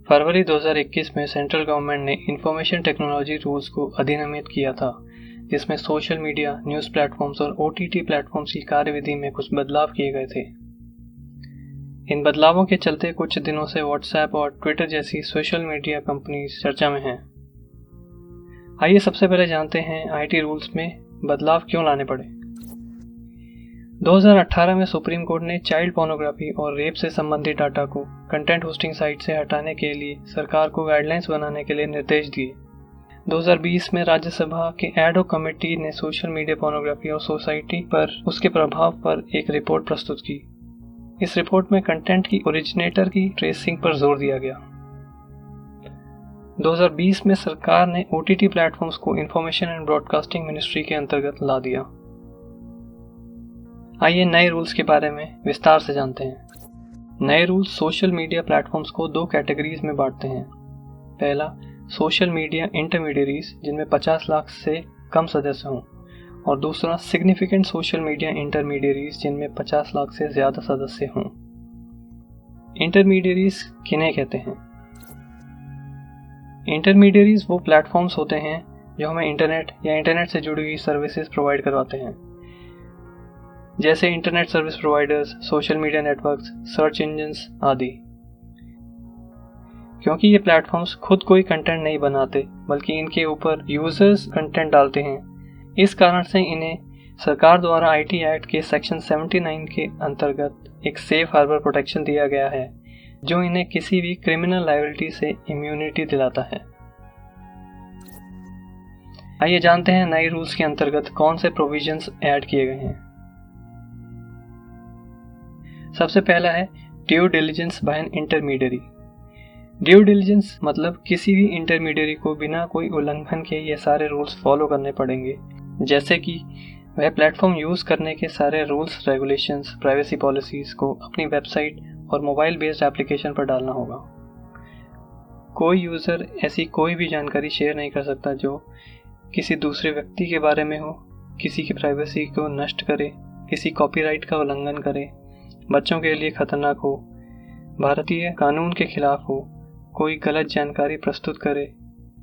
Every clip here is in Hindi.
फरवरी 2021 में सेंट्रल गवर्नमेंट ने इंफॉर्मेशन टेक्नोलॉजी रूल्स को अधिनियमित किया था, जिसमें सोशल मीडिया, न्यूज़ प्लेटफॉर्म्स और OTT प्लेटफॉर्म्स की कार्यविधि में कुछ बदलाव किए गए थे। इन बदलावों के चलते कुछ दिनों से व्हाट्सएप और ट्विटर जैसी सोशल मीडिया कंपनीज चर्चा में हैं। आइए सबसे पहले जानते हैं IT रूल्स में बदलाव क्यों लाने पड़े। 2018 में सुप्रीम कोर्ट ने चाइल्ड पोर्नोग्राफी और रेप से संबंधित डाटा को कंटेंट होस्टिंग साइट से हटाने के लिए सरकार को गाइडलाइंस बनाने के लिए निर्देश दिए। 2020 में राज्यसभा के एड हॉक कमेटी ने सोशल मीडिया पोर्नोग्राफी और सोसाइटी पर उसके प्रभाव पर एक रिपोर्ट प्रस्तुत की। इस रिपोर्ट में कंटेंट की ओरिजिनेटर की ट्रेसिंग पर जोर दिया गया। 2020 में सरकार ने OTT प्लेटफॉर्म्स को इंफॉर्मेशन एंड ब्रॉडकास्टिंग मिनिस्ट्री के अंतर्गत ला दिया। आइए नए रूल्स के बारे में विस्तार से जानते हैं। नए रूल्स सोशल मीडिया प्लेटफॉर्म्स को दो कैटेगरीज में बांटते हैं। पहला, सोशल मीडिया इंटरमीडियरीज जिनमें 50 लाख से कम सदस्य हों, और दूसरा सिग्निफिकेंट सोशल मीडिया इंटरमीडियरीज जिनमें 50 लाख से ज़्यादा सदस्य हों। इंटरमीडियरीज किन्हें कहते हैं? इंटरमीडियरीज वो प्लेटफॉर्म्स होते हैं जो हमें इंटरनेट या इंटरनेट से जुड़ी हुई सर्विसेज प्रोवाइड करवाते हैं, जैसे internet service providers, social media networks, search engines आदि। क्योंकि ये प्लेटफॉर्म्स खुद कोई कंटेंट नहीं बनाते, बल्कि इनके ऊपर यूजर्स कंटेंट डालते हैं, इस कारण से इन्हें सरकार द्वारा IT एक्ट के सेक्शन 79 के अंतर्गत एक सेफ हार्बर प्रोटेक्शन दिया गया है, जो इन्हें किसी भी क्रिमिनल लायबिलिटी से इम्यूनिटी दिलाता है। आइए जानते हैं नए रूल्स के अंतर्गत कौन से प्रोविजंस ऐड किए गए हैं। सबसे पहला है due diligence by an intermediary. Due diligence मतलब किसी भी इंटरमीडियरी को बिना कोई उल्लंघन के ये सारे रूल्स फॉलो करने पड़ेंगे, जैसे कि वह प्लेटफॉर्म यूज़ करने के सारे रूल्स, रेगुलेशंस, प्राइवेसी पॉलिसीज़ को अपनी वेबसाइट और मोबाइल बेस्ड एप्लीकेशन पर डालना होगा। कोई यूज़र ऐसी कोई भी जानकारी शेयर नहीं कर सकता जो किसी दूसरे व्यक्ति के बारे में हो, किसी की प्राइवेसी को नष्ट करे, किसी कॉपीराइट का उल्लंघन करे, बच्चों के लिए खतरनाक हो, भारतीय कानून के खिलाफ हो, कोई गलत जानकारी प्रस्तुत करे,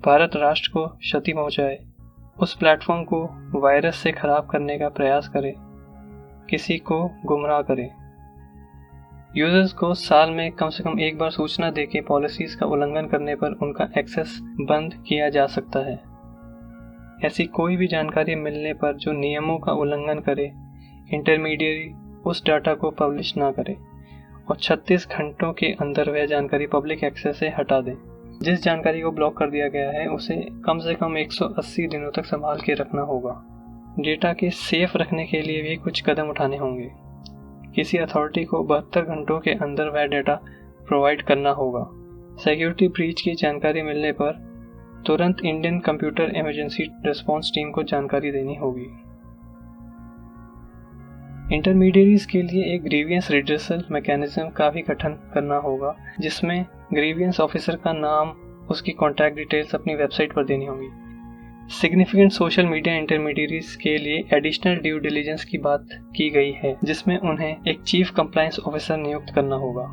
भारत राष्ट्र को क्षति पहुंचाए, उस प्लेटफॉर्म को वायरस से खराब करने का प्रयास करे, किसी को गुमराह करे। यूजर्स को साल में कम से कम एक बार सूचना देके पॉलिसीज का उल्लंघन करने पर उनका एक्सेस बंद किया जा सकता है। ऐसी कोई भी जानकारी मिलने पर जो नियमों का उल्लंघन करे, इंटरमीडियरी उस डाटा को पब्लिश ना करे और 36 घंटों के अंदर वह जानकारी पब्लिक एक्सेस से हटा दें। जिस जानकारी को ब्लॉक कर दिया गया है उसे कम से कम 180 दिनों तक संभाल के रखना होगा। डेटा के सेफ रखने के लिए भी कुछ कदम उठाने होंगे। किसी अथॉरिटी को 72 घंटों के अंदर वह डेटा प्रोवाइड करना होगा। सिक्योरिटी ब्रीच की जानकारी मिलने पर तुरंत Indian computer emergency response team को जानकारी देनी होगी। इंटरमीडियरीज के लिए एक ग्रीवियंस रिड्रेसल मैकेनिज्म का भी गठन करना होगा, जिसमें ग्रीवियंस ऑफिसर का नाम, उसकी कॉन्टैक्ट डिटेल्स अपनी वेबसाइट पर देनी होगी। सिग्निफिकेंट सोशल मीडिया इंटरमीडियरीज के लिए एडिशनल ड्यू डिलिजेंस की बात की गई है, जिसमें उन्हें एक चीफ कंप्लायंस ऑफिसर नियुक्त करना होगा,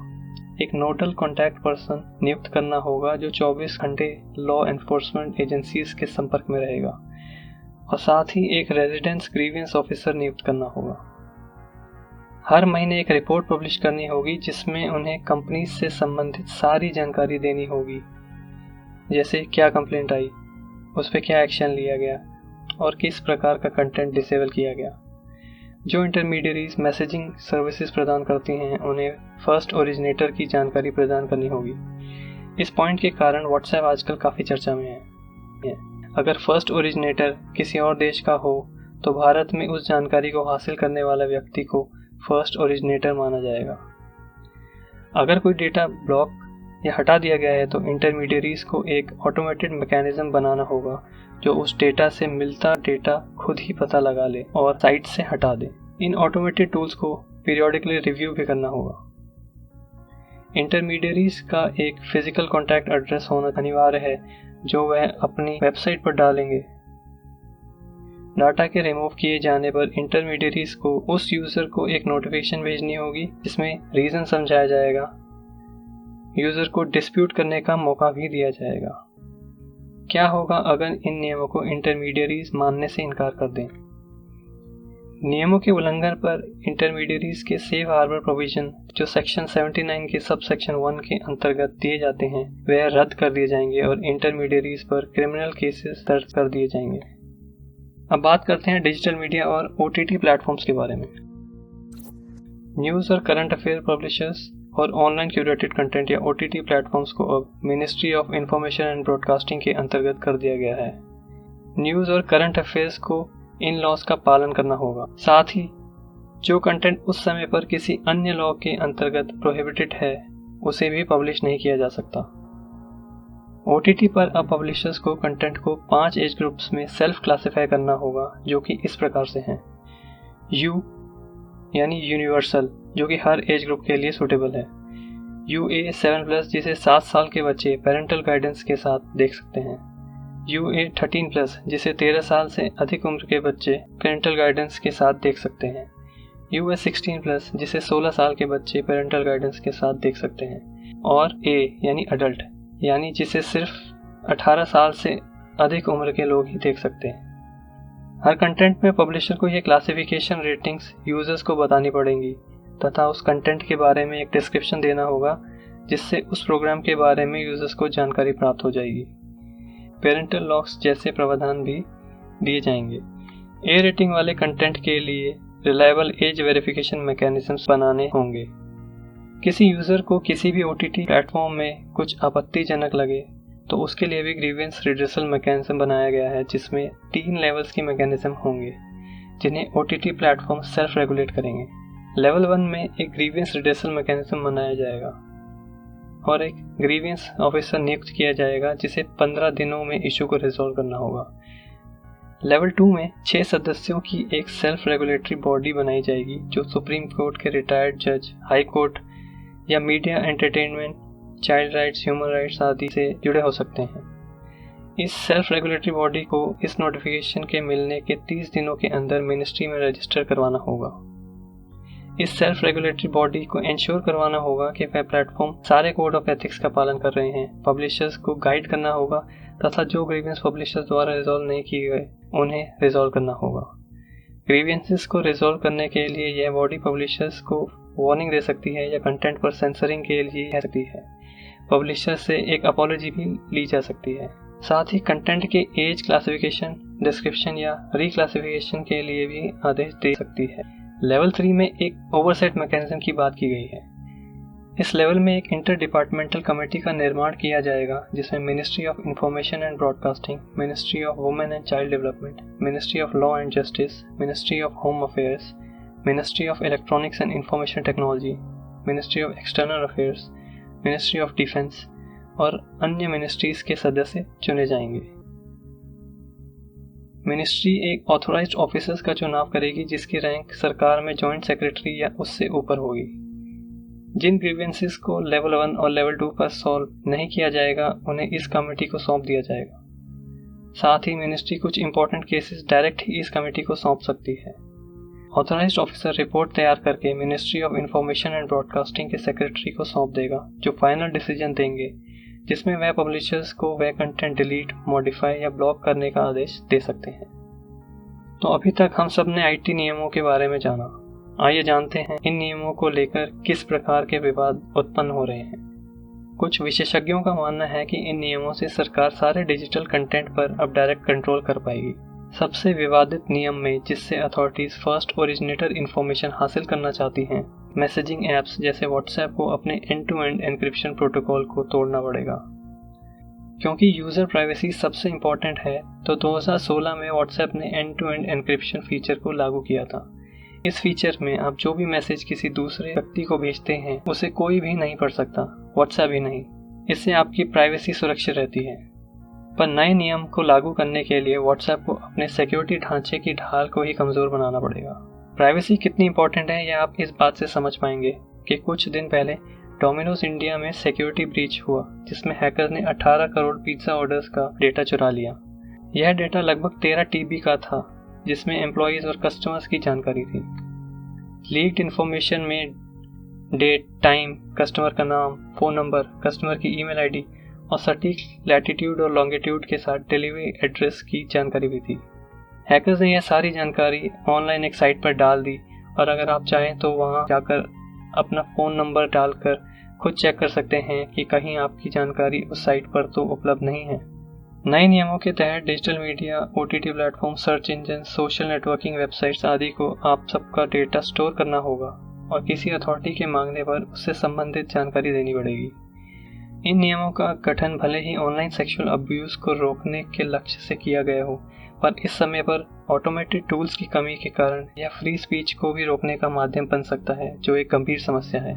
एक नोडल कॉन्टैक्ट पर्सन नियुक्त करना होगा जो 24 घंटे लॉ एनफोर्समेंट एजेंसीज के संपर्क में रहेगा, और साथ ही एक रेजिडेंस ग्रीवियंस ऑफिसर नियुक्त करना होगा। हर महीने एक रिपोर्ट पब्लिश करनी होगी जिसमें उन्हें कंपनी से संबंधित सारी जानकारी देनी होगी, जैसे क्या कंप्लेंट आई, उस पर क्या एक्शन लिया गया और किस प्रकार का कंटेंट डिसेबल किया गया। जो इंटरमीडियरीज मैसेजिंग सर्विसेज प्रदान करती हैं उन्हें फर्स्ट ओरिजिनेटर की जानकारी प्रदान करनी होगी। इस पॉइंट के कारण व्हाट्सएप आजकल काफ़ी चर्चा में है। अगर फर्स्ट ओरिजिनेटर किसी और देश का हो तो भारत में उस जानकारी को हासिल करने वाला व्यक्ति को फर्स्ट ओरिजिनेटर माना जाएगा। अगर कोई डेटा ब्लॉक या हटा दिया गया है तो इंटरमीडियरीज को एक ऑटोमेटेड मैकेनिज्म बनाना होगा जो उस डेटा से मिलता डेटा खुद ही पता लगा ले और साइट से हटा दे। इन ऑटोमेटेड टूल्स को पीरियोडिकली रिव्यू भी करना होगा। इंटरमीडियरीज का एक फिजिकल कॉन्टैक्ट एड्रेस होना अनिवार्य है जो वह अपनी वेबसाइट पर डालेंगे। डाटा के रिमूव किए जाने पर इंटरमीडियरीज को उस यूज़र को एक नोटिफिकेशन भेजनी होगी जिसमें रीज़न समझाया जाएगा यूज़र को डिस्प्यूट करने का मौका भी दिया जाएगा। क्या होगा अगर इन नियमों को इंटरमीडियरीज मानने से इनकार कर दें? नियमों के उल्लंघन पर इंटरमीडियरीज के सेफ हार्बर प्रोविजन जो सेक्शन 79 के सब सेक्शन 1 के अंतर्गत दिए जाते हैं वह रद्द कर दिए जाएंगे और इंटरमीडियरीज पर क्रिमिनल केसेस दर्ज कर दिए जाएंगे। अब बात करते हैं डिजिटल मीडिया और OTT प्लेटफॉर्म्स के बारे में। न्यूज़ और करंट अफेयर पब्लिशर्स और ऑनलाइन क्यूरेटेड कंटेंट या OTT प्लेटफॉर्म्स को अब ministry of information and broadcasting के अंतर्गत कर दिया गया है। न्यूज़ और करंट अफेयर्स को इन लॉज का पालन करना होगा। साथ ही जो कंटेंट उस समय पर किसी अन्य लॉ के अंतर्गत प्रोहिबिटेड है उसे भी पब्लिश नहीं किया जा सकता। OTT पर अब पब्लिशर्स को कंटेंट को 5 एज ग्रुप्स में सेल्फ क्लासिफाई करना होगा, जो कि इस प्रकार से हैं। U यानी यूनिवर्सल, जो कि हर एज ग्रुप के लिए सूटेबल है। UA 7+ जिसे 7 साल के बच्चे पेरेंटल गाइडेंस के साथ देख सकते हैं। UA 13+ जिसे 13 साल से अधिक उम्र के बच्चे पेरेंटल गाइडेंस के साथ देख सकते हैं। UA 16+ जिसे 16 साल के बच्चे पेरेंटल गाइडेंस के साथ देख सकते हैं। और A यानी अडल्ट, यानी जिसे सिर्फ 18 साल से अधिक उम्र के लोग ही देख सकते हैं। हर कंटेंट में पब्लिशर को यह क्लासिफिकेशन रेटिंग्स यूजर्स को बतानी पड़ेंगी तथा उस कंटेंट के बारे में एक डिस्क्रिप्शन देना होगा, जिससे उस प्रोग्राम के बारे में यूजर्स को जानकारी प्राप्त हो जाएगी। पेरेंटल लॉक्स जैसे प्रावधान भी दिए जाएंगे। A रेटिंग वाले कंटेंट के लिए रिलायबल एज वेरिफिकेशन मैकेनिज्म्स बनाने होंगे। किसी यूज़र को किसी भी OTT प्लेटफॉर्म में कुछ आपत्तिजनक लगे तो उसके लिए भी ग्रीवेंस रिड्रेसल मैकेनिज्म बनाया गया है, जिसमें 3 लेवल्स की मैकेनिज्म होंगे जिन्हें OTT प्लेटफॉर्म सेल्फ रेगुलेट करेंगे। लेवल 1 में एक ग्रीवेंस रिड्रेसल मैकेनिज्म बनाया जाएगा और एक ग्रीवेंस ऑफिसर नियुक्त किया जाएगा जिसे 15 दिनों में इशू को रिजॉल्व करना होगा। लेवल 2 में 6 सदस्यों की एक सेल्फ रेगुलेटरी बॉडी बनाई जाएगी जो सुप्रीम कोर्ट के रिटायर्ड जज, हाई कोर्ट या media, entertainment, child rights, human rights आदि से जुड़े हो सकते हैं। इस सेल्फ रेगुलेटरी बॉडी को इस नोटिफिकेशन के मिलने के 30 दिनों के अंदर मिनिस्ट्री में रजिस्टर करवाना होगा। इस सेल्फ रेगुलेटरी बॉडी को इंश्योर करवाना होगा कि वह प्लेटफॉर्म सारे कोड ऑफ एथिक्स का पालन कर रहे हैं। पब्लिशर्स को गाइड करना होगा तथा जो ग्रीवेंस पब्लिशर्स द्वारा रिजॉल्व नहीं किए गए उन्हें रिजॉल्व करना होगा। ग्रीवेंसेस को रिजॉल्व करने के लिए यह बॉडी पब्लिशर्स को वार्निंग दे सकती है या कंटेंट पर सेंसरिंग के लिए कह सकती है। पब्लिशर से एक अपॉलॉजी भी ली जा सकती है। साथ ही कंटेंट के एज क्लासिफिकेशन, डिस्क्रिप्शन या रिक्लासिफिकेशन के लिए भी आदेश दे सकती है। लेवल 3 में एक ओवरसेट मैकेनिज्म की बात की गई है। इस लेवल में एक इंटर डिपार्टमेंटल कमेटी का निर्माण किया जाएगा जिसमें ministry of information and broadcasting, ministry of women and child development, ministry of law and justice, ministry of home affairs, ministry of electronics and information technology, ministry of external affairs, ministry of defence और अन्य मिनिस्ट्रीज के सदस्य चुने जाएंगे। मिनिस्ट्री एक ऑथोराइज्ड ऑफिसर्स का चुनाव करेगी जिसकी रैंक सरकार में जॉइंट सेक्रेटरी या उससे ऊपर होगी। जिन ग्रीवेंसेस को लेवल 1 और लेवल 2 पर सॉल्व नहीं किया जाएगा उन्हें इस कमेटी को सौंप दिया जाएगा। साथ ही मिनिस्ट्री कुछ इंपॉर्टेंट केसेस डायरेक्ट ही इस कमेटी को सौंप सकती है। ऑथोराइज्ड ऑफिसर रिपोर्ट तैयार करके ministry of information and broadcasting के सेक्रेटरी को सौंप देगा जो फाइनल डिसीजन देंगे, जिसमें वह पब्लिशर्स को वह कंटेंट डिलीट, मॉडिफाई या ब्लॉक करने का आदेश दे सकते हैं। तो अभी तक हम सब ने IT नियमों के बारे में जाना। आइए जानते हैं इन नियमों को लेकर किस प्रकार के विवाद उत्पन्न हो रहे हैं। कुछ विशेषज्ञों का मानना है कि इन नियमों से सरकार सारे डिजिटल कंटेंट पर अब डायरेक्ट कंट्रोल कर पाएगी। सबसे विवादित नियम में जिससे अथॉरिटीज फर्स्ट ओरिजिनेटर इंफॉर्मेशन हासिल करना चाहती हैं, मैसेजिंग ऐप्स जैसे व्हाट्सएप को अपने एंड-टू-एंड एन्क्रिप्शन प्रोटोकॉल को तोड़ना पड़ेगा। क्योंकि यूज़र प्राइवेसी सबसे इम्पॉर्टेंट है, तो 2016 में व्हाट्सएप ने एंड-टू-एंड एन्क्रिप्शन फीचर को लागू किया था। इस फीचर में आप जो भी मैसेज किसी दूसरे व्यक्ति को भेजते हैं उसे कोई भी नहीं पढ़ सकता, व्हाट्सएप भी नहीं। इससे आपकी प्राइवेसी सुरक्षित रहती है। पर नए नियम को लागू करने के लिए व्हाट्सएप को अपने सिक्योरिटी ढांचे की ढाल को ही कमज़ोर बनाना पड़ेगा। प्राइवेसी कितनी इंपॉर्टेंट है यह आप इस बात से समझ पाएंगे कि कुछ दिन पहले डोमिनोज इंडिया में सिक्योरिटी ब्रीच हुआ जिसमें हैकर ने 18 करोड़ पिज्ज़ा ऑर्डर्स का डेटा चुरा लिया। यह डेटा लगभग 13 TB का था जिसमें एम्प्लॉयज़ और कस्टमर्स की जानकारी थी। लीक्ड इन्फॉर्मेशन में डेट, टाइम, कस्टमर का नाम, फ़ोन नंबर, कस्टमर की ईमेल आईडी और सटीक लैटिट्यूड और लॉन्गिट्यूड के साथ डिलीवरी एड्रेस की जानकारी भी थी। हैकर्स ने यह सारी जानकारी ऑनलाइन एक साइट पर डाल दी और अगर आप चाहें तो वहां जाकर अपना फ़ोन नंबर डालकर खुद चेक कर सकते हैं कि कहीं आपकी जानकारी उस साइट पर तो उपलब्ध नहीं है। नए नियमों के तहत digital media, OTT platform, search engine, social networking websites आदि को आप सबका डेटा स्टोर करना होगा और किसी अथॉरिटी के मांगने पर उससे संबंधित जानकारी देनी पड़ेगी। इन नियमों का गठन भले ही ऑनलाइन सेक्सुअल अब्यूज को रोकने के लक्ष्य से किया गया हो, पर इस समय पर ऑटोमेटेड टूल्स की कमी के कारण यह फ्री स्पीच को भी रोकने का माध्यम बन सकता है, जो एक गंभीर समस्या है।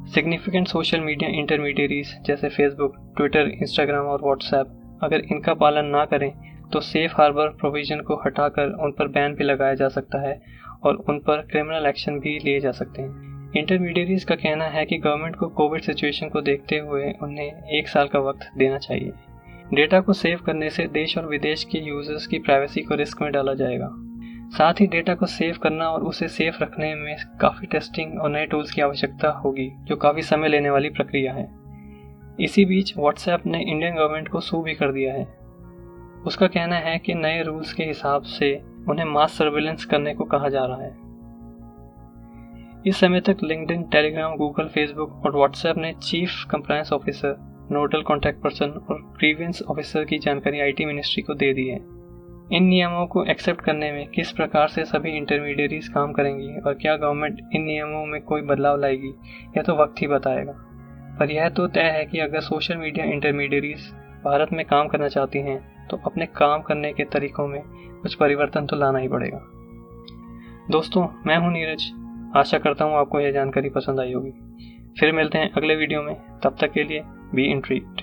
सिग्निफिकेंट सोशल मीडिया इंटरमीडियरीज जैसे फेसबुक, ट्विटर, इंस्टाग्राम और व्हाट्सएप अगर इनका पालन ना करें तो सेफ हार्बर प्रोविजन को हटाकर उन पर बैन भी लगाया जा सकता है और उन पर क्रिमिनल एक्शन भी लिए जा सकते हैं। इंटरमीडियरीज का कहना है कि गवर्नमेंट को कोविड सिचुएशन को देखते हुए उन्हें 1 साल का वक्त देना चाहिए। डेटा को सेव करने से देश और विदेश के यूजर्स की प्राइवेसी को रिस्क में डाला जाएगा। साथ ही डेटा को सेव करना और उसे सेफ रखने में काफ़ी टेस्टिंग और नए टूल्स की आवश्यकता होगी, जो काफ़ी समय लेने वाली प्रक्रिया है। इसी बीच व्हाट्सएप ने इंडियन गवर्नमेंट को सू भी कर दिया है। उसका कहना है कि नए रूल्स के हिसाब से उन्हें मास सर्विलेंस करने को कहा जा रहा है। इस समय तक लिंक्डइन, टेलीग्राम, गूगल, फेसबुक और व्हाट्सएप ने chief compliance officer, nodal contact person और ग्रीवेंस ऑफिसर की जानकारी IT मिनिस्ट्री को दे दी है। इन नियमों को एक्सेप्ट करने में किस प्रकार से सभी इंटरमीडियरीज काम करेंगी और क्या गवर्नमेंट इन नियमों में कोई बदलाव लाएगी, यह तो वक्त ही बताएगा। पर यह तो तय है कि अगर सोशल मीडिया इंटरमीडियरीज भारत में काम करना चाहती हैं तो अपने काम करने के तरीकों में कुछ परिवर्तन तो लाना ही पड़ेगा। दोस्तों, मैं हूं नीरज। आशा करता हूं आपको यह जानकारी पसंद आई होगी। फिर मिलते हैं अगले वीडियो में। तब तक के लिए बी इंट्रीग्ड।